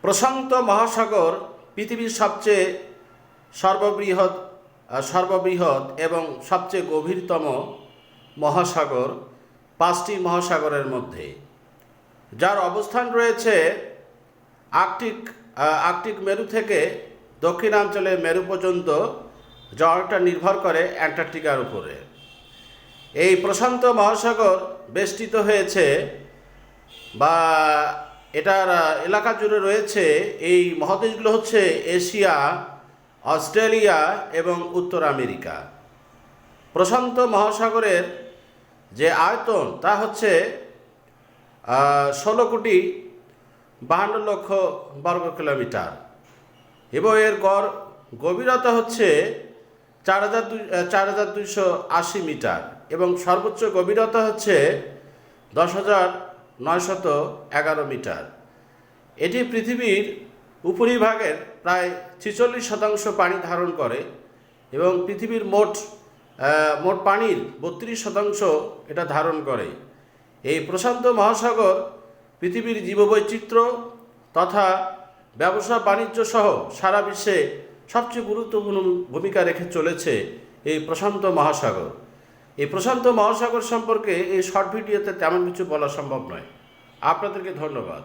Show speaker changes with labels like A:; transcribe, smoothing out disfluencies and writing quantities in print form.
A: প্রশান্ত মহাসাগর পৃথিবীর সবচেয়ে সর্ববৃহৎ এবং সবচেয়ে গভীরতম মহাসাগর, 5টি মহাসাগরের মধ্যে, যার অবস্থান রয়েছে আর্কটিক মেরু থেকে দক্ষিণাঞ্চলের মেরু পর্যন্ত, যা অনেকটা নির্ভর করে অ্যান্টার্কটিকার উপরে। এই প্রশান্ত মহাসাগর বেষ্টিত হয়েছে বা এটার এলাকা জুড়ে রয়েছে, এই মহাদেশগুলো হচ্ছে এশিয়া, অস্ট্রেলিয়া এবং উত্তর আমেরিকা। প্রশান্ত মহাসাগরের যে আয়তন তা হচ্ছে 16,52,00,000 বর্গ কিলোমিটার এবং এর গড় গভীরতা হচ্ছে 4,280 মিটার এবং সর্বোচ্চ গভীরতা হচ্ছে 10,911 মিটার। এটি পৃথিবীর উপরিভাগের প্রায় 46% পানি ধারণ করে এবং পৃথিবীর মোট পানির 32% এটা ধারণ করে। এই প্রশান্ত মহাসাগর পৃথিবীর জীববৈচিত্র্য তথা ব্যবসা বাণিজ্য সহ সারা বিশ্বে সবচেয়ে গুরুত্বপূর্ণ ভূমিকা রেখে চলেছে এই প্রশান্ত মহাসাগর। এই প্রশান্ত মহাসাগর সম্পর্কে এই শর্ট ভিডিওতে তেমন কিছু বলা সম্ভব নয়। আপনাদেরকে ধন্যবাদ।